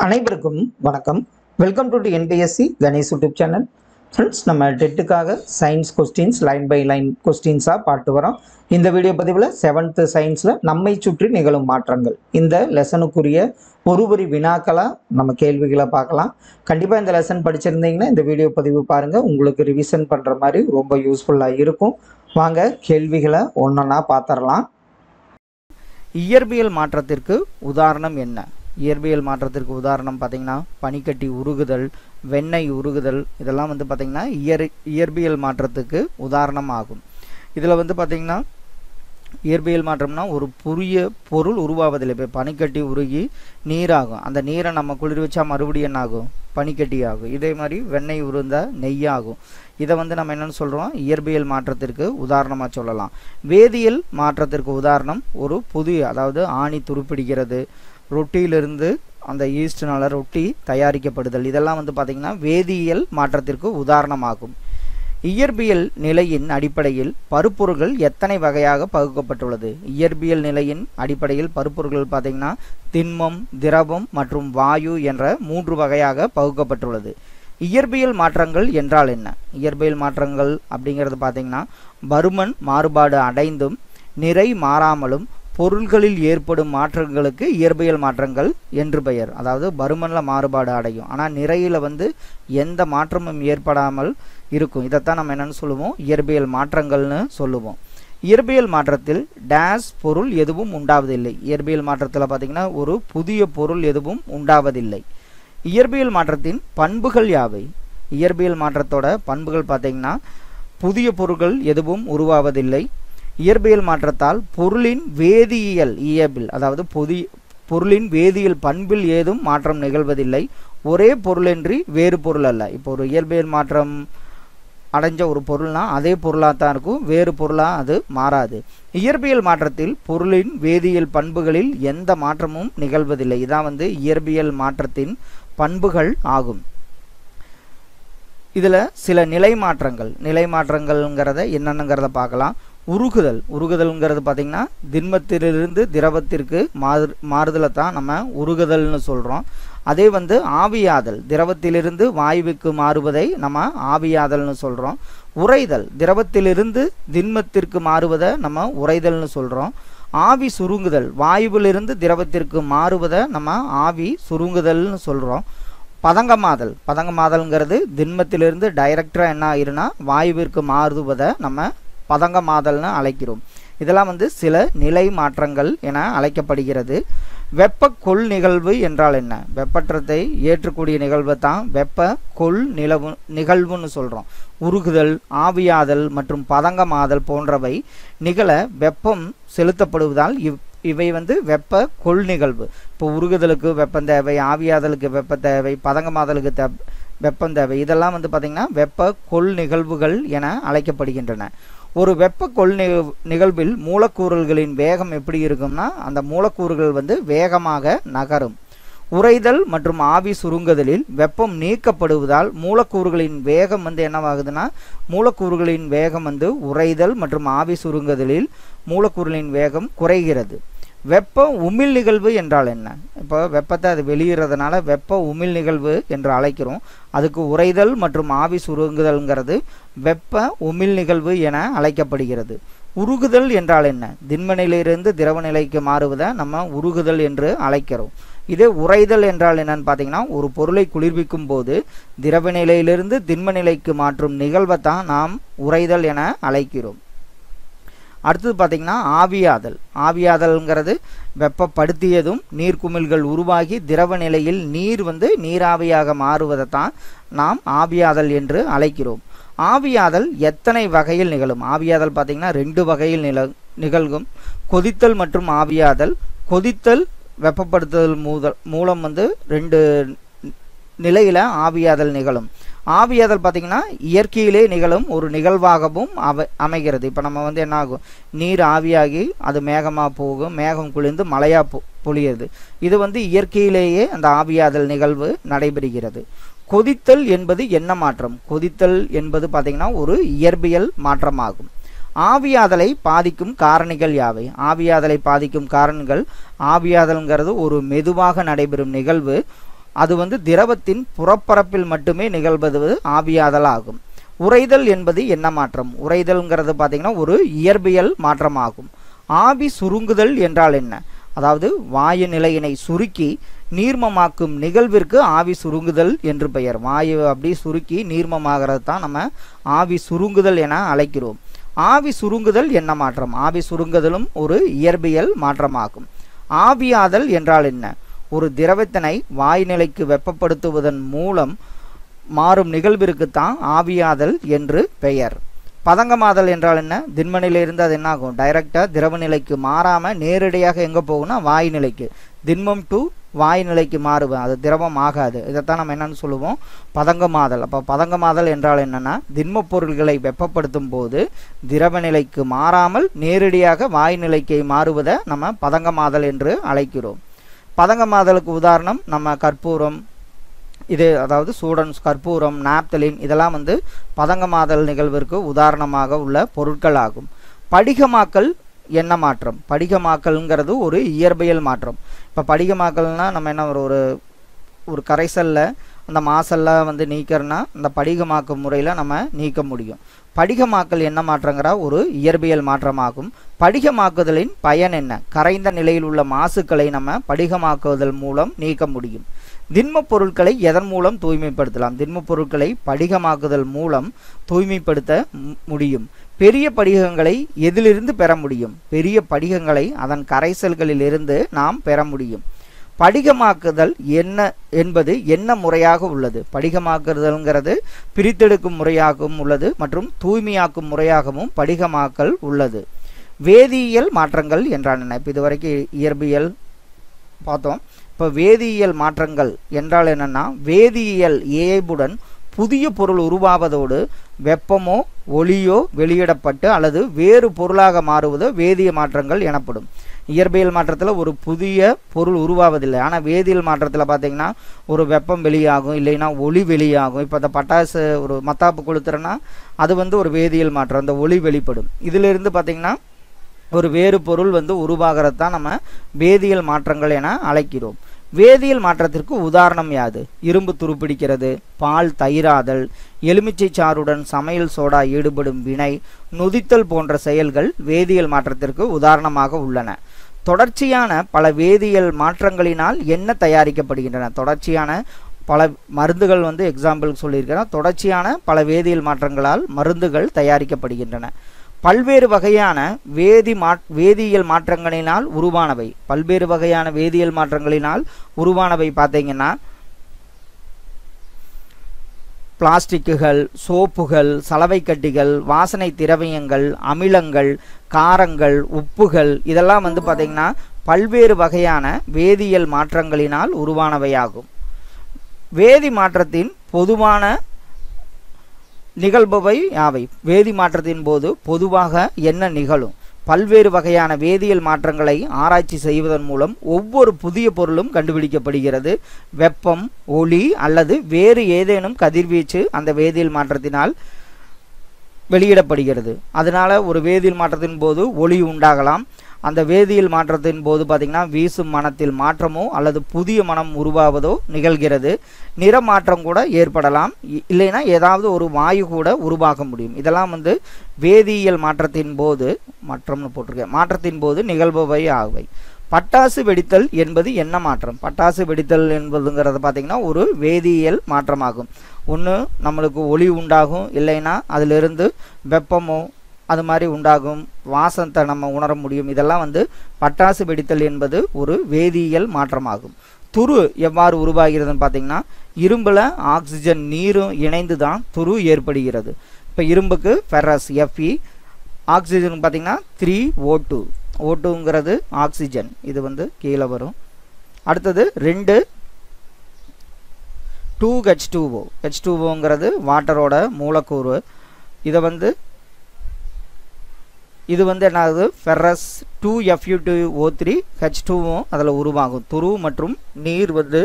அனைவருக்கும் வணக்கம். Welcome to NPSC Ganesh YouTube channel. Friends, நம்ம டெட்டுக்காக science questions line by line கொஸ்டின்ஸாக பார்த்து வரோம். இந்த வீடியோ பதிவில் 7th சயின்ஸில் நம்மை சுற்றி நிகழும் மாற்றங்கள் இந்த லெசனுக்குரிய ஒரு வினாக்களாக நம்ம கேள்விகளை பார்க்கலாம். கண்டிப்பாக இந்த லெசன் படிச்சிருந்தீங்கன்னா இந்த வீடியோ பதிவு பாருங்கள், உங்களுக்கு ரிவிஷன் பண்ணுற மாதிரி ரொம்ப யூஸ்ஃபுல்லாக இருக்கும். வாங்க கேள்விகளை ஒன்றொன்னா பார்த்துடலாம். இயற்பியல் மாற்றத்திற்கு உதாரணம் என்ன? இயற்பியல் மாற்றத்திற்கு உதாரணம் பார்த்தீங்கன்னா பனிக்கட்டி உருகுதல், வெண்ணெய் உருகுதல், இதெல்லாம் வந்து பார்த்திங்கன்னா இயற்பியல் மாற்றத்துக்கு உதாரணம் ஆகும். இதில் வந்து பார்த்திங்கன்னா இயற்பியல் மாற்றம்னா ஒரு புதிய பொருள் உருவாவதில்லை. இப்போ பனிக்கட்டி உருகி நீராகும், அந்த நீரை நம்ம குளிர் வச்சா மறுபடியும் என்ன ஆகும்? பனிக்கட்டி ஆகும். இதே மாதிரி வெண்ணெய் உருந்தா நெய்யாகும். இதை வந்து நம்ம என்னென்னு சொல்கிறோம்? இயற்பியல் மாற்றத்திற்கு உதாரணமாக சொல்லலாம். வேதியியல் மாற்றத்திற்கு உதாரணம் ஒரு புதிய, அதாவது ஆணி துருப்பிடிக்கிறது, ரொட்டியிலிருந்து அந்த ஈஸ்ட்னால ரொட்டி தயாரிக்கப்படுதல், இதெல்லாம் வந்து பார்த்திங்கன்னா வேதியியல் மாற்றத்திற்கு உதாரணமாகும். இயற்பியல் நிலையின் அடிப்படையில் பருப்பொருள்கள் எத்தனை வகையாக பகுக்கப்பட்டுள்ளது? இயற்பியல் நிலையின் அடிப்படையில் பருப்பொருள்கள் பார்த்திங்கன்னா திண்மம், திரவம் மற்றும் வாயு என்ற 3 வகையாக பகுக்கப்பட்டுள்ளது. இயற்பியல் மாற்றங்கள் என்றால் என்ன? இயற்பியல் மாற்றங்கள் அப்படிங்கிறது பார்த்திங்கன்னா பருமன் மாறுபாடு அடைந்தும் நிறை மாறாமலும் பொருள்களில் ஏற்படும் மாற்றங்களுக்கு இயற்பியல் மாற்றங்கள் என்று பெயர். அதாவது பருமனில் மாறுபாடு அடையும், ஆனால் நிறையில் வந்து எந்த மாற்றமும் ஏற்படாமல் இருக்கும். இதைத்தான் நம்ம என்னென்னு சொல்லுவோம்? இயற்பியல் மாற்றங்கள்னு சொல்லுவோம். இயற்பியல் மாற்றத்தில் டேஸ் பொருள் எதுவும் உண்டாவதில்லை. இயற்பியல் மாற்றத்தில் பார்த்திங்கன்னா ஒரு புதிய பொருள் எதுவும் உண்டாவதில்லை. இயற்பியல் மாற்றத்தின் பண்புகள் யாவை? இயற்பியல் மாற்றத்தோட பண்புகள் பார்த்திங்கன்னா புதிய பொருட்கள் எதுவும் உருவாவதில்லை. இயற்பியல் மாற்றத்தால் பொருளின் வேதியியல் இயல்பில், அதாவது பொருளின் வேதியியல் பண்பில் ஏதும் மாற்றம் நிகழ்வதில்லை. ஒரே பொருளின்றி வேறு பொருள் அல்ல. இப்போ ஒரு இயற்பியல் மாற்றம் அடைஞ்ச ஒரு பொருள்னா அதே பொருளாக தான் இருக்கும், வேறு பொருளாக அது மாறாது. இயற்பியல் மாற்றத்தில் பொருளின் வேதியியல் பண்புகளில் எந்த மாற்றமும் நிகழ்வதில்லை. இதான் வந்து இயற்பியல் மாற்றத்தின் பண்புகள் ஆகும். இதில் சில நிலை மாற்றங்கள்ங்கிறத என்னென்னங்கிறத பார்க்கலாம். உருகுதல்ங்கிறது பார்த்திங்கன்னா திண்மத்திலிருந்து திரவத்திற்கு மாறுதலை தான் நம்ம உருகுதல்னு சொல்கிறோம். அதே வந்து ஆவியாதல், திரவத்திலிருந்து வாயுவுக்கு மாறுவதை நம்ம ஆவியாதல்னு சொல்கிறோம். உறைதல், திரவத்திலிருந்து திண்மத்திற்கு மாறுவதை நம்ம உறைதல்னு சொல்கிறோம். ஆவி சுருங்குதல், வாயுவிலிருந்து திரவத்திற்கு மாறுவதை நம்ம ஆவி சுருங்குதல்னு சொல்கிறோம். பதங்கமாதல்ங்கிறது திண்மத்திலிருந்து டைரக்டாக என்ன ஆயிருன்னா வாயுவிற்கு மாறுவதை நம்ம பதங்கமாதல்னு அழைக்கிறோம். இதெல்லாம் வந்து சில நிலை மாற்றங்கள் என அழைக்கப்படுகிறது. வெப்ப கொள் நிகழ்வு என்றால் என்ன? வெப்பற்றத்தை ஏற்றக்கூடிய நிகழ்வை தான் வெப்ப கொள் நிகழ்வுன்னு சொல்கிறோம். உருகுதல், ஆவியாதல் மற்றும் பதங்கமாதல் போன்றவை நிகழ வெப்பம் செலுத்தப்படுவதால் இவை வந்து வெப்ப கொள் நிகழ்வு. இப்போ உருகுதலுக்கு வெப்பம் தேவை, ஆவியாதலுக்கு வெப்பம் தேவை, பதங்கமாதலுக்கு வெப்பம் தேவை. இதெல்லாம் வந்து பார்த்திங்கன்னா வெப்ப கொள் நிகழ்வுகள் என அழைக்கப்படுகின்றன. ஒரு வெப்ப கொள் நிகழ்வில் மூலக்கூறுகளின் வேகம் எப்படி இருக்கும்னா அந்த மூலக்கூறுகள் வந்து வேகமாக நகரும். உறைதல் மற்றும் ஆவி சுருங்குதலில் வெப்பம் நீக்கப்படுவதால் மூலக்கூறுகளின் வேகம் வந்து என்னவாகுதுன்னா மூலக்கூறுகளின் வேகம் வந்து உறைதல் மற்றும் ஆவி சுருங்குதலில் மூலக்கூறுகளின் வேகம் குறைகிறது. வெப்ப உமிழ் நிகழ்வு என்றால் என்ன? இப்போ வெப்பத்தை அது வெளியிடுறதுனால வெப்ப உமிழ் நிகழ்வு என்று அழைக்கிறோம். அதுக்கு உறைதல் மற்றும் ஆவி சுருங்குதல்ங்கிறது வெப்ப உமிழ் நிகழ்வு என அழைக்கப்படுகிறது. உருகுதல் என்றால் என்ன? திண்ம நிலையிலிருந்து திரவ நிலைக்கு மாறுவதை நம்ம உருகுதல் என்று அழைக்கிறோம். இதே உறைதல் என்றால் என்னன்னு பார்த்தீங்கன்னா ஒரு பொருளை குளிர்விக்கும் போது திரவ நிலையிலிருந்து திண்ம நிலைக்கு மாற்றும் நிகழ்வை தான் நாம் உறைதல் என அழைக்கிறோம். அடுத்தது பார்த்திங்கன்னா ஆவியாதல்ங்கிறது வெப்பப்படுத்தியதும் நீர்க்குமிழ்கள் உருவாகி திரவ நிலையில் நீர் வந்து நீராவியாக மாறுவதை தான் நாம் ஆவியாதல் என்று அழைக்கிறோம். ஆவியாதல் எத்தனை வகையில் நிகழும்? ஆவியாதல் பார்த்திங்கன்னா 2 வகையில் நிகழும். கொதித்தல் மற்றும் ஆவியாதல். கொதித்தல் வெப்பப்படுத்துதல் மூலம் வந்து 2 நிலையில் ஆவியாதல் நிகழும். ஆவியாதல் பார்த்திங்கன்னா இயற்கையிலே நிகழும் ஒரு நிகழ்வாகவும் அமைகிறது. இப்போ நம்ம வந்து என்ன ஆகும்? நீர் ஆவியாகி அது மேகமாக போகும், மேகம் குளிர்ந்து மழையாக பொழியுது. இது வந்து இயற்கையிலேயே அந்த ஆவியாதல் நிகழ்வு நடைபெறுகிறது. கொதித்தல் என்பது என்ன மாற்றம்? கொதித்தல் என்பது பார்த்திங்கன்னா ஒரு இயற்பியல் மாற்றமாகும். ஆவியாதலை பாதிக்கும் காரணிகள் யாவை? ஆவியாதலை பாதிக்கும் காரணிகள், ஆவியாதல்ங்கிறது ஒரு மெதுவாக நடைபெறும் நிகழ்வு. அது வந்து திரவத்தின் புறப்பரப்பில் மட்டுமே நிகழ்வது ஆவியாதல் ஆகும். உறைதல் என்பது என்ன மாற்றம்? உறைதல்ங்கிறது பார்த்தீங்கன்னா ஒரு இயற்பியல் மாற்றமாகும். ஆவி சுருங்குதல் என்றால் என்ன? அதாவது வாயு நிலையினை சுருக்கி நீர்மமாக்கும் நிகழ்விற்கு ஆவி சுருங்குதல் என்று பெயர். வாயு அப்படி சுருக்கி நீர்மமாகிறது தான் நம்ம ஆவி சுருங்குதல் என அழைக்கிறோம். ஆவி சுருங்குதல் என்ன மாற்றம்? ஆவி சுருங்குதலும் ஒரு இயற்பியல் மாற்றமாகும். ஆவியாதல் என்றால் என்ன? ஒரு திரவத்தினை வாயு நிலைக்கு வெப்பப்படுத்துவதன் மூலம் மாறும் நிகழ்விற்குத்தான் ஆவியாதல் என்று பெயர். பதங்கமாதல் என்றால் என்ன? திண்மநிலையிலிருந்து அது என்ன ஆகும்? டைரக்டாக திரவ நிலைக்கு மாறாமல் நேரடியாக எங்கே போகும்னா வாயு நிலைக்கு. திண்மம் டு வாயு நிலைக்கு மாறுவது, அது திரவம் ஆகாது. இதைத்தான் நம்ம என்னன்னு சொல்லுவோம்? பதங்கமாதல். அப்போ பதங்கமாதல் என்றால் என்னென்னா திண்ம பொருள்களை வெப்பப்படுத்தும் போது திரவ நிலைக்கு மாறாமல் நேரடியாக வாயு நிலைக்கு மாறுவதை நம்ம பதங்கமாதல் என்று அழைக்கிறோம். பதங்கமாதலுக்கு உதாரணம் நம்ம கற்பூரம், இது அதாவது சூடன், கற்பூரம், நாப்தலின் இதெல்லாம் வந்து பதங்கமாதல் நிகழ்விற்கு உதாரணமாக உள்ள பொருட்கள் ஆகும். படிகமாக்கல் என்ன மாற்றம்? படிகமாக்கல்ங்கிறது ஒரு இயற்பியல் மாற்றம். இப்போ படிகமாக்கல்னா நம்ம என்ன ஒரு கரைசலில் அந்த மாசெல்லாம் வந்து நீக்கிறனா அந்த படிகமாக்கும் முறையில் நம்ம நீக்க முடியும். படிகமாக்கல் என்ன மாற்றங்கிற ஒரு இயற்பியல் மாற்றமாகும். படிகமாக்குதலின் பயன் என்ன? கரைந்த நிலையில் உள்ள மாசுக்களை நம்ம படிகமாக்குவதன் மூலம் நீக்க முடியும். திண்ம பொருட்களை எதன் மூலம் தூய்மைப்படுத்தலாம்? திண்ம பொருட்களை படிகமாக்குதல் மூலம் தூய்மைப்படுத்த முடியும். பெரிய படிகங்களை எதிலிருந்து பெற முடியும்? பெரிய படிகங்களை அதன் கரைசல்களிலிருந்து நாம் பெற முடியும். படிகமாக்குதல் என்ன என்பது என்ன முறையாக உள்ளது? படிகமாக்குதல்ங்கிறது பிரித்தெடுக்கும் முறையாகவும் உள்ளது மற்றும் தூய்மையாக்கும் முறையாகவும் படிகமாக்கல் உள்ளது. வேதியியல் மாற்றங்கள் என்றால் என்ன? இப்போ இதுவரைக்கும் இயற்பியல் பார்த்தோம். இப்போ வேதியியல் மாற்றங்கள் என்றால் என்னென்னா வேதியியல் ஏய்புடன் புதிய பொருள் உருவாவதோடு வெப்பமோ ஒளியோ வெளியிடப்பட்டு அல்லது வேறு பொருளாக மாறுவது வேதிய மாற்றங்கள் எனப்படும். இயற்பியல் மாற்றத்தில் ஒரு புதிய பொருள் உருவாவதில்லை. ஆனால் வேதியியல் மாற்றத்தில் பார்த்தீங்கன்னா ஒரு வெப்பம் வெளியாகும், இல்லைன்னா ஒளி வெளியாகும். இப்போ அந்த பட்டாசு ஒரு மத்தாப்பு கொளுத்துறன்னா அது வந்து ஒரு வேதியியல் மாற்றம், அந்த ஒளி வெளிப்படும். இதிலிருந்து பார்த்தீங்கன்னா ஒரு வேறு பொருள் வந்து உருவாகிறது தான் நம்ம வேதியியல் மாற்றங்கள் என அழைக்கிறோம். வேதியியல் மாற்றத்திற்கு உதாரணம் யாது? இரும்பு துருப்பிடிக்கிறது, பால் தயிராதல், எலுமிச்சை சாறுடன் சமையல் சோடா ஈடுபடும் வினை, நொதித்தல் போன்ற செயல்கள் வேதியியல் மாற்றத்திற்கு உதாரணமாக உள்ளன. தொடர்ச்சியான பல வேதியியல் மாற்றங்களினால் என்ன தயாரிக்கப்படுகின்றன? தொடர்ச்சியான பல மருந்துகள் வந்து எக்ஸாம்பிள் சொல்லியிருக்கிறேன். தொடர்ச்சியான பல வேதியியல் மாற்றங்களால் மருந்துகள் தயாரிக்கப்படுகின்றன. பல்வேறு வகையான வேதியியல் மாற்றங்களினால் உருவானவை. பல்வேறு வகையான வேதியியல் மாற்றங்களினால் உருவானவை பார்த்தீங்கன்னா பிளாஸ்டிக்குகள், சோப்புகள், சலவை கட்டிகள், வாசனை திரவியங்கள், அமிலங்கள், காரங்கள், உப்புகள் இதெல்லாம் வந்து பார்த்தீங்கன்னா பல்வேறு வகையான வேதியியல் மாற்றங்களினால் உருவானவையாகும். வேதி மாற்றத்தின் பொதுவான நிகழ்பவை யாவை? வேதி மாற்றத்தின் போது பொதுவாக என்ன நிகழும்? பல்வேறு வகையான வேதியியல் மாற்றங்களை ஆராய்ச்சி செய்வதன் மூலம் ஒவ்வொரு புதிய பொருளும் கண்டுபிடிக்கப்படுகிறது. வெப்பம், ஒளி அல்லது வேறு ஏதேனும் கதிர்வீச்சு அந்த வேதியியல் மாற்றத்தினால் வெளியிடப்படுகிறது. அதனால ஒரு வேதியியல் மாற்றத்தின் போது ஒளி உண்டாகலாம். அந்த வேதியியல் மாற்றத்தின் போது பார்த்திங்கன்னா வீசும் மனத்தில் மாற்றமோ அல்லது புதிய மனம் உருவாவதோ நிகழ்கிறது. நிற மாற்றம் கூட ஏற்படலாம், இல்லைன்னா ஏதாவது ஒரு வாயு கூட உருவாக முடியும். இதெல்லாம் வந்து வேதியியல் மாற்றத்தின் போது மாற்றத்தின் போது நிகழ்பவை ஆகவை. பட்டாசு வெடித்தல் என்பது என்ன மாற்றம்? பட்டாசு வெடித்தல் என்பதுங்கிறது பார்த்திங்கன்னா ஒரு வேதியியல் மாற்றமாகும். ஒன்று நம்மளுக்கு ஒளி உண்டாகும், இல்லைன்னா அதிலிருந்து வெப்பமோ அது மாதிரி உண்டாகும், வாசத்தை நம்ம உணர முடியும். இதெல்லாம் வந்து பட்டாசு வெடித்தல் என்பது ஒரு வேதியியல் மாற்றமாகும். துரு எவ்வாறு உருவாகிறதுன்னு பார்த்தீங்கன்னா இரும்பில் ஆக்சிஜன் நீரும் இணைந்து தான் துரு ஏற்படுகிறது. இப்போ இரும்புக்கு ஃபெரஸ் Fe, ஆக்சிஜன் பார்த்தீங்கன்னா 3O2. O2ங்கிறது ஆக்சிஜன், இது வந்து கீழே வரும். அடுத்தது 2H2O. H2Oங்கிறது வாட்டரோட மூலக்கூறு. இது வந்து என்ன ஆகுது? ஃபெரஸ் 2Fe2O3 H2O அதில் உருவாகும். துரு மற்றும் நீர் வந்து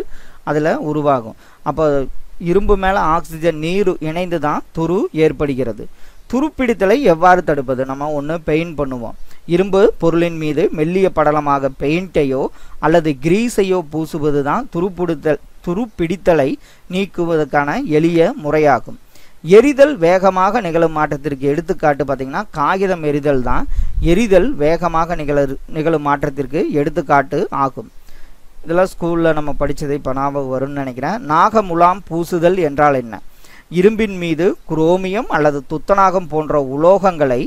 அதில் உருவாகும். அப்போ இரும்பு மேலே ஆக்சிஜன் நீர் இணைந்து தான் துரு ஏற்படுகிறது. துருப்பிடித்தலை எவ்வாறு தடுப்பது? நம்ம ஒன்று பெயிண்ட் பண்ணுவோம். இரும்பு பொருளின் மீது மெல்லிய படலமாக பெயிண்டையோ அல்லது கிரீஸையோ பூசுவது தான் துருப்பிடித்தலை நீக்குவதற்கான எளிய முறையாகும். எரிதல் வேகமாக நிகழும் மாற்றத்திற்கு எடுத்துக்காட்டு பார்த்தீங்கன்னா காகிதம் எரிதல் தான் எரிதல் வேகமாக நிகழும் மாற்றத்திற்கு எடுத்துக்காட்டு ஆகும். இதெல்லாம் ஸ்கூலில் நம்ம படித்ததை இப்போ ஞாபகம் வரும்னு நினைக்கிறேன். நாகமுலாம் பூசுதல் என்றால் என்ன? இரும்பின் மீது குரோமியம் அல்லது துத்தநாகம் போன்ற உலோகங்களை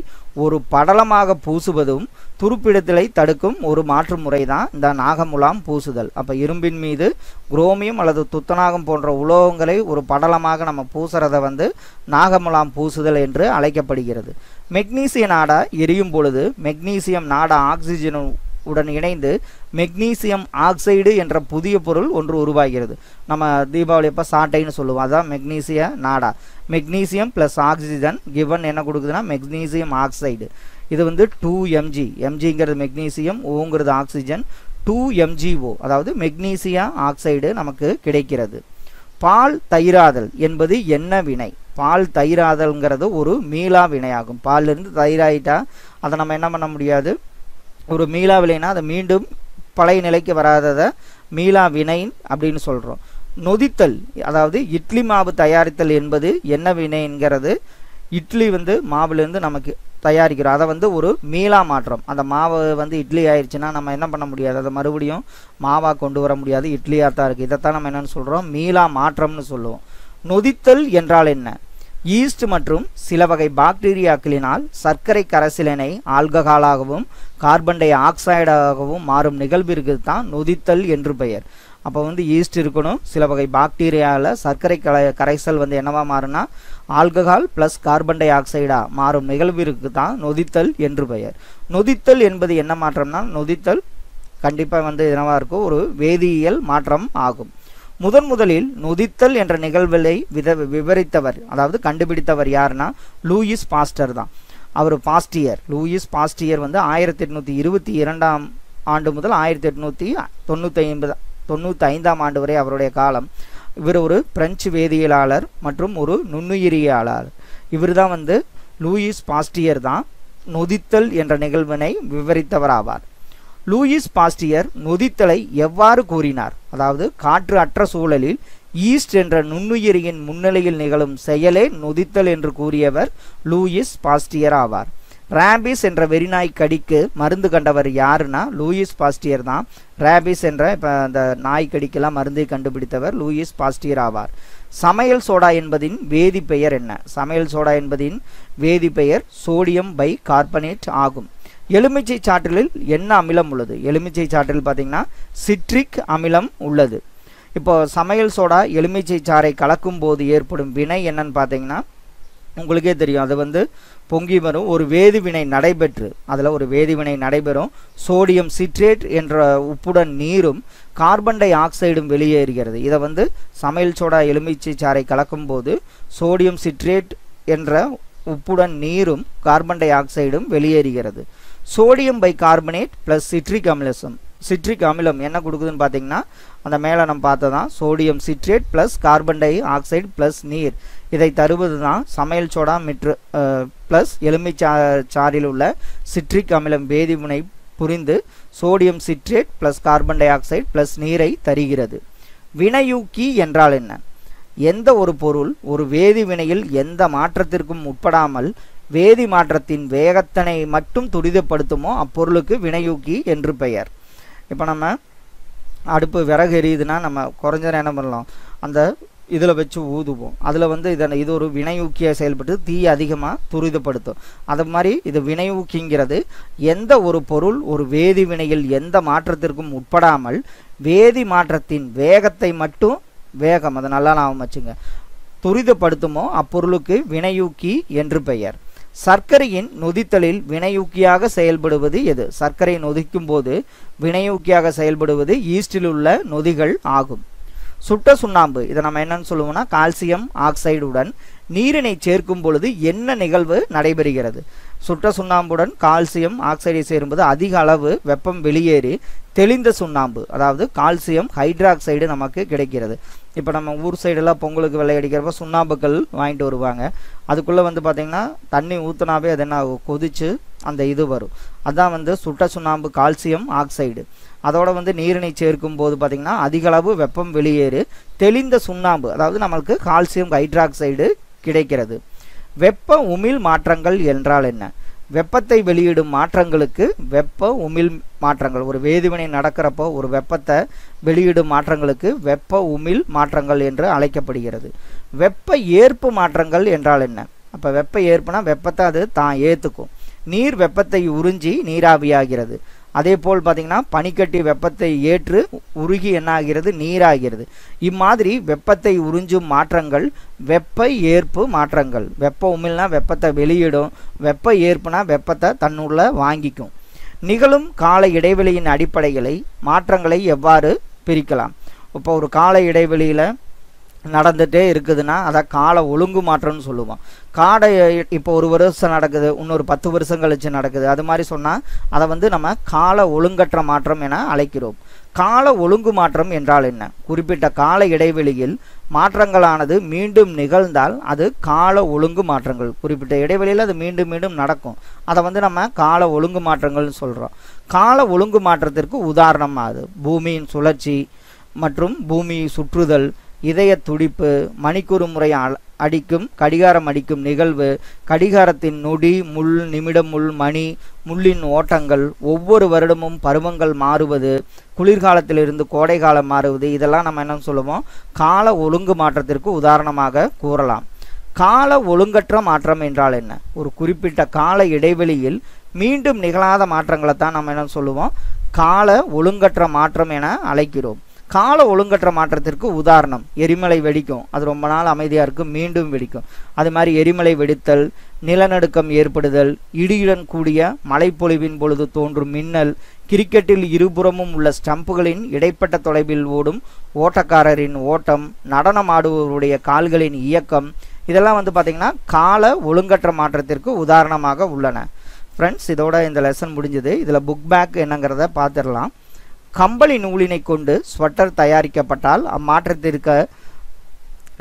ஒரு படலமாக பூசுவதும் துருப்பிடித்தலை தடுக்கும் ஒரு மாற்று முறை தான் இந்த நாகமுலாம் பூசுதல். அப்போ இரும்பின் மீது குரோமியம் அல்லது துத்தநாகம் போன்ற உலோகங்களை ஒரு படலமாக நம்ம பூசுறதை வந்து நாகமுலாம் பூசுதல் என்று அழைக்கப்படுகிறது. மெக்னீசிய நாடா எரியும் பொழுது மெக்னீசியம் நாடா ஆக்சிஜன் உடன் இணைந்து மெக்னீசியம் ஆக்சைடு என்ற புதிய பொருள் ஒன்று உருவாகிறது. நம்ம தீபாவளி அப்போ சாட்டைன்னு சொல்லுவோம், அதான் மெக்னீசிய நாடா. மெக்னீசியம் ப்ளஸ் ஆக்சிஜன் கிவன் என்ன கொடுக்குதுன்னா மெக்னீசியம் ஆக்சைடு. இது வந்து 2mg, mgங்கிறது மெக்னீசியம், ஓங்கிறது ஆக்சிஜன், 2mgO அதாவது மெக்னீசியா ஆக்சைடு நமக்கு கிடைக்கிறது. பால் தயிராதல் என்பது என்ன வினை? பால் தயிராதல்ங்கிறது ஒரு மீளா வினையாகும். பாலிலிருந்து தயிராயிட்டா அதை நம்ம என்ன பண்ண முடியாது, ஒரு மீளா வினைனா அதை மீண்டும் பழைய நிலைக்கு வராததை மீளா வினை அப்படின்னு சொல்கிறோம். நொதித்தல் அதாவது இட்லி மாவு தயாரித்தல் என்பது என்ன வினைங்கிறது? இட்லி வந்து மாவுலேருந்து நமக்கு தயாரிக்கிறோம், அதை வந்து ஒரு மீளா மாற்றம். அந்த மாவு வந்து இட்லி ஆயிடுச்சுன்னா நம்ம என்ன பண்ண முடியாது, அதை மறுபடியும் மாவாக கொண்டு வர முடியாது, இட்லியாக தான் இருக்குது. இதைத்தான் நம்ம என்னென்னு சொல்கிறோம், மீளா மாற்றம்னு சொல்லுவோம். நொதித்தல் என்றால் என்ன? ஈஸ்ட் மற்றும் சில வகை பாக்டீரியாக்களினால் சர்க்கரை கரைசலினை ஆல்கஹாலாகவும் கார்பன் டை ஆக்சைடாகவும் மாறும் நிகழ்விற்கு தான் நொதித்தல் என்று பெயர். அப்போ வந்து ஈஸ்ட் இருக்கணும், சில வகை பாக்டீரியாவில் சர்க்கரை கரைசல் வந்து என்னவா மாறுனா ஆல்கஹால் ப்ளஸ் கார்பன் டை ஆக்சைடா மாறும் நிகழ்விற்கு தான் நொதித்தல் என்று பெயர். நொதித்தல் என்பது என்ன மாற்றம்னா, நொதித்தல் கண்டிப்பாக வந்து என்னவா இருக்கும், ஒரு வேதியியல் மாற்றம் ஆகும். முதலில் நொதித்தல் என்ற நிகழ்வை விவரித்தவர் அதாவது கண்டுபிடித்தவர் யாருன்னா லூயிஸ் பாஸ்டர் தான். அவர் லூயிஸ் பாஸ்டியர் வந்து 1822ஆம் ஆண்டு முதல் 1895ஆம் ஆண்டு வரை அவருடைய காலம். இவர் ஒரு பிரெஞ்சு வேதியியலாளர் மற்றும் ஒரு நுண்ணுயிரியாளர். இவர் தான் வந்து லூயிஸ் பாஸ்டியர் தான் நொதித்தல் என்ற நிகழ்வினை விவரித்தவர் ஆவார். லூயிஸ் பாஸ்டியர் நொதித்தலை எவ்வாறு கூறினார்? அதாவது காற்று அற்ற சூழலில் ஈஸ்ட் என்ற நுண்ணுயிரியின் முன்னிலையில் நிகழும் செயலே நொதித்தல் என்று கூறியவர் லூயிஸ் பாஸ்டியர் ஆவார். ரேபிஸ் என்ற வெறிநாய் கடிக்கு மருந்து கண்டவர் யாருன்னா லூயிஸ் பாஸ்டியர் தான். ரேபிஸ் என்ற இப்போ அந்த நாய் கடிக்கெல்லாம் மருந்தை கண்டுபிடித்தவர் லூயிஸ் பாஸ்டியர் ஆவார். சமையல் சோடா என்பதின் வேதிப்பெயர் என்ன? சமையல் சோடா என்பதின் வேதிப்பெயர் சோடியம் பை கார்பனேட் ஆகும். எலுமிச்சை சாற்றில் என்ன அமிலம் உள்ளது? எலுமிச்சை சாற்றில் பார்த்தீங்கன்னா சிட்ரிக் அமிலம் உள்ளது. இப்போ சமையல் சோடா எலுமிச்சை சாறை கலக்கும் போது ஏற்படும் வினை என்னன்னு பார்த்தீங்கன்னா உங்களுக்கே தெரியும், அது வந்து பொங்கி வரும் ஒரு வேதிவினை நடைபெற்று அதில் ஒரு வேதிவினை நடைபெறும். சோடியம் சிட்ரேட் என்ற உப்புடன் நீரும் கார்பன் டை ஆக்சைடும் வெளியேறுகிறது. இதை வந்து சமையல் சோடா எலுமிச்சை சாறை கலக்கும் போது சோடியம் சிட்ரேட் என்ற உப்புடன் நீரும் கார்பன் டை ஆக்சைடும் வெளியேறுகிறது. Sodium bicarbonate plus citric அமிலம் என்ன கொடுக்குதுன்னு பார்த்தீங்கன்னா அந்த மேலே நம்ம பார்த்ததான் sodium citrate plus carbon dioxide plus நீர், இதை தருவது தான் சமையல் சோடா ப்ளஸ் எலுமிச்சாறில் உள்ள சிட்ரிக் அமிலம் வேதிவினை புரிந்து sodium citrate plus carbon dioxide plus நீரை தருகிறது. வினையூக்கி என்றால் என்ன? எந்த ஒரு பொருள் ஒரு வேதிவினையில் எந்த மாற்றத்திற்கும் உட்படாமல் வேதி மாற்றத்தின் வேகத்தினை மட்டும் துரிதப்படுத்துமோ அப்பொருளுக்கு வினையூக்கி என்று பெயர். இப்போ நம்ம அடுப்பு விறகு எரியுதுன்னா நம்ம குறைஞ்ச நேரம் என்ன பண்ணலாம், அந்த இதில் வச்சு ஊதுவோம். அதில் வந்து இது ஒரு வினையூக்கியாக செயல்பட்டு தீ அதிகமாக துரிதப்படுத்தும். அது மாதிரி இது வினையூக்கிங்கிறது எந்த ஒரு பொருள் ஒரு வேதி வினையில் எந்த மாற்றத்திற்கும் உட்படாமல் வேதி மாற்றத்தின் வேகத்தை மட்டும் அதை நல்லா ஞாபகம் வச்சுங்க துரிதப்படுத்துமோ அப்பொருளுக்கு வினையூக்கி என்று பெயர். சர்க்கரையின் நொதித்தலில் வினையூக்கியாக செயல்படுவது எது? சர்க்கரை நொதிக்கும் போது வினையூக்கியாக செயல்படுவது ஈஸ்டில் உள்ள நொதிகள் ஆகும். சுட்ட சுண்ணாம்பு இதை நம்ம என்னன்னு சொல்லுவோம்னா கால்சியம் ஆக்சைடுடன் நீரினை சேர்க்கும் பொழுது என்ன நிகழ்வு நடைபெறுகிறது? சுட்ட சுண்ணாம்புடன் கால்சியம் ஆக்சைடை சேரும்போது அதிக அளவு வெப்பம் வெளியேறி தெளிந்த சுண்ணாம்பு அதாவது கால்சியம் ஹைட்ராக்சைடு நமக்கு கிடைக்கிறது. இப்போ நம்ம ஊர் சைடெல்லாம் பொங்கலுக்கு விளையாடிக்கிறப்ப சுண்ணாம்புக்கள் வாங்கிட்டு வருவாங்க. அதுக்குள்ளே வந்து பார்த்திங்கன்னா தண்ணி ஊற்றினாவே அது என்ன கொதித்து அந்த இது வரும். அதான் வந்து சுட்ட சுண்ணாம்பு கால்சியம் ஆக்சைடு. அதோட வந்து நீரினை சேர்க்கும் போது பார்த்திங்கன்னா அதிகளவு வெப்பம் வெளியேறு தெளிந்த சுண்ணாம்பு, அதாவது நம்மளுக்கு கால்சியம் ஹைட்ராக்சைடு கிடைக்கிறது. வெப்ப உமிழ் மாற்றங்கள் என்றால் என்ன? வெப்பத்தை வெளியிடும் மாற்றங்களுக்கு வெப்ப உமிழ் மாற்றங்கள், ஒரு வேதிவினை நடக்கிறப்போ ஒரு வெப்பத்தை வெளியிடும் மாற்றங்களுக்கு வெப்ப உமிழ் மாற்றங்கள் என்று அழைக்கப்படுகிறது. வெப்ப ஏற்பு மாற்றங்கள் என்றால் என்ன? அப்போ வெப்ப ஏற்புனா வெப்பத்தை அது தான் ஏற்றுக்கும். நீர் வெப்பத்தை உறிஞ்சி நீராவியாகிறது. அதே போல் பார்த்திங்கன்னா பனிக்கட்டி வெப்பத்தை ஏற்று உருகி என்ன ஆகிறது? நீராகிறது. இம்மாதிரி வெப்பத்தை உறிஞ்சும் மாற்றங்கள் வெப்ப ஏற்பு மாற்றங்கள். வெப்ப உமிழ்னா வெப்பத்தை வெளியிடும், வெப்ப ஏற்புனா வெப்பத்தை தன்னுள்ள வாங்கிக்கும். நிகழும் கால இடைவெளியின் அடிப்படைகளை மாற்றங்களை எவ்வாறு பிரிக்கலாம்? இப்போ ஒரு கால இடைவெளியில் நடந்துகிட்டே இருக்குதுன்னா அதை கால ஒழுங்கு மாற்றம்னு சொல்லுவோம். இப்போ ஒரு வருஷம் நடக்குது, இன்னொரு 10 வருஷம் கழிச்சு நடக்குது, அது மாதிரி சொன்னால் அதை வந்து நம்ம கால ஒழுங்கற்ற மாற்றம் என அழைக்கிறோம். கால ஒழுங்கு மாற்றம் என்றால் என்ன? குறிப்பிட்ட கால இடைவெளியில் மாற்றங்களானது மீண்டும் நிகழ்ந்தால் அது கால ஒழுங்கு மாற்றங்கள். குறிப்பிட்ட இடைவெளியில் அது மீண்டும் மீண்டும் நடக்கும், அதை வந்து நம்ம கால ஒழுங்கு மாற்றங்கள்னு சொல்கிறோம். கால ஒழுங்கு மாற்றத்திற்கு உதாரணமாக அது பூமியின் சுழற்சி மற்றும் பூமி சுற்றுதல், இதய துடிப்பு, மணிக்கூறு முறை அடிக்கும் கடிகாரம் அடிக்கும் நிகழ்வு, கடிகாரத்தின் நொடி, முள், நிமிடம் முள், மணி, முள்ளின் ஓட்டங்கள், ஒவ்வொரு வருடமும் பருவங்கள் மாறுவது, குளிர்காலத்திலிருந்து கோடை காலம் மாறுவது, இதெல்லாம் நம்ம என்ன சொல்லுவோம்? கால ஒழுங்கு மாற்றத்திற்கு உதாரணமாக கூறலாம். கால ஒழுங்கற்ற மாற்றம் என்றால் என்ன? ஒரு குறிப்பிட்ட கால இடைவெளியில் மீண்டும் நிகழாத மாற்றங்களை தான் நம்ம என்ன சொல்லுவோம்? கால ஒழுங்கற்ற மாற்றம் என அழைக்கிறோம். கால ஒழுங்கற்ற மாற்றத்திற்கு உதாரணம் எரிமலை வெடிக்கும், அது ரொம்ப நாள் அமைதியாக இருக்கும், மீண்டும் வெடிக்கும். அது மாதிரி எரிமலை வெடித்தல், நிலநடுக்கம் ஏற்படுதல், இடியுடன் கூடிய மழைப்பொழிவின் பொழுது தோன்றும் மின்னல், கிரிக்கெட்டில் இருபுறமும் உள்ள ஸ்டம்புகளின் இடைப்பட்ட தொலைவில் ஓடும் ஓட்டக்காரரின் ஓட்டம், நடனம் ஆடுபவருடைய கால்களின் இயக்கம், இதெல்லாம் வந்து பார்த்திங்கன்னா கால ஒழுங்கற்ற மாற்றத்திற்கு உதாரணமாக உள்ளன. ஃப்ரெண்ட்ஸ், இதோட இந்த லெசன் முடிஞ்சது. இதில் புக் பேக் என்னங்கிறத பார்த்துடலாம். கம்பளி நூலினை கொண்டு ஸ்வெட்டர் தயாரிக்கப்பட்டால் அம்மாற்றத்திற்கு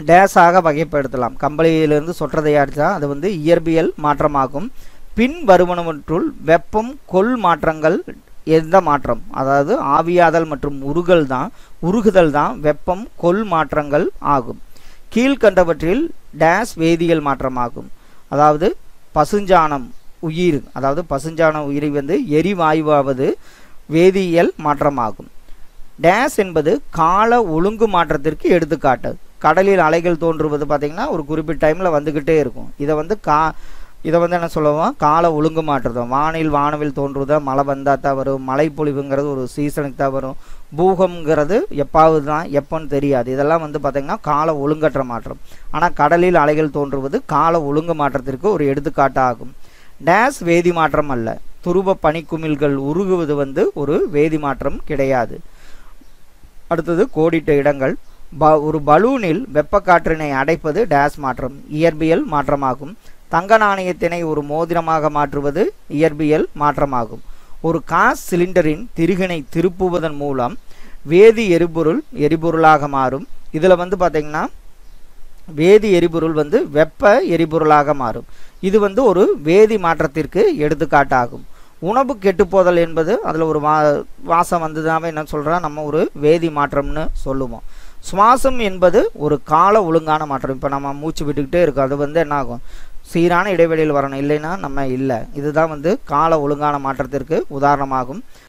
டேஸாக வகைப்படுத்தலாம். கம்பளியிலிருந்து சொட்டர் தயாரித்தா அது வந்து இயற்பியல் மாற்றமாகும். பின் வருவனவற்றுள் வெப்பம் கொள் மாற்றங்கள் எந்த மாற்றம்? அதாவது ஆவியாதல் மற்றும் உருகுதல் தான் வெப்பம் கொள் மாற்றங்கள் ஆகும். கீழ்கண்டவற்றில் டேஸ் வேதியியல் மாற்றமாகும். அதாவது பசுஞ்சாணம் உயிர், அதாவது பசுஞ்சாண உயிரை வந்து எரிவாயுவாவது வேதியியல் மாற்றமாகும். டேஸ் என்பது கால ஒழுங்கு மாற்றத்திற்கு எடுத்துக்காட்டு. கடலில் அலைகள் தோன்றுவது பார்த்திங்கன்னா ஒரு குறிப்பிட்ட டைமில் வந்துக்கிட்டே இருக்கும். இதை வந்து என்ன சொல்லுவோம்? கால ஒழுங்கு மாற்றம். வானவில் தோன்றுவதை மழை வந்தால் தான் வரும், மழை பொழிவுங்கிறது ஒரு சீசனுக்கு தான் வரும், பூகம்ங்கிறது எப்பாவது தான், எப்போன்னு தெரியாது. இதெல்லாம் வந்து பார்த்திங்கன்னா கால ஒழுங்கற்ற மாற்றம். ஆனால் கடலில் அலைகள் தோன்றுவது கால ஒழுங்கு மாற்றத்திற்கு ஒரு எடுத்துக்காட்டு ஆகும். டேஸ் வேதி மாற்றம் அல்ல. துருவ பனிக்குமிழ்கள் உருகுவது வந்து ஒரு வேதி மாற்றம் கிடையாது. அடுத்தது கோடிட்ட இடங்கள். ஒரு பலூனில் வெப்ப காற்றினை அடைப்பது டேஸ் மாற்றம், இயற்பியல் மாற்றமாகும். தங்க நாணயத்தினை ஒரு மோதிரமாக மாற்றுவது இயற்பியல் மாற்றமாகும். ஒரு காஸ் சிலிண்டரின் திருகினை திருப்புவதன் மூலம் வேதி எரிபொருளாக மாறும். இதில் வந்து பார்த்திங்கன்னா வேதி எரிபொருள் வந்து வெப்ப எரிபொருளாக மாறும். இது வந்து ஒரு வேதி மாற்றத்திற்கு எடுத்துக்காட்டாகும். உணவு கெட்டுப்போதல் என்பது அதில் ஒரு வாசம் வந்ததுனாவே என்ன சொல்கிறோம்? நம்ம ஒரு வேதி மாற்றம்னு சொல்லுவோம். சுவாசம் என்பது ஒரு கால ஒழுங்கான மாற்றம். இப்போ நம்ம மூச்சு விட்டுக்கிட்டே இருக்கோம், அது வந்து என்ன ஆகும்? சீரான இடைவெளியில் வரணும், இல்லைன்னா நம்ம இல்லை. இதுதான் வந்து கால ஒழுங்கான மாற்றத்திற்கு உதாரணமாகும்.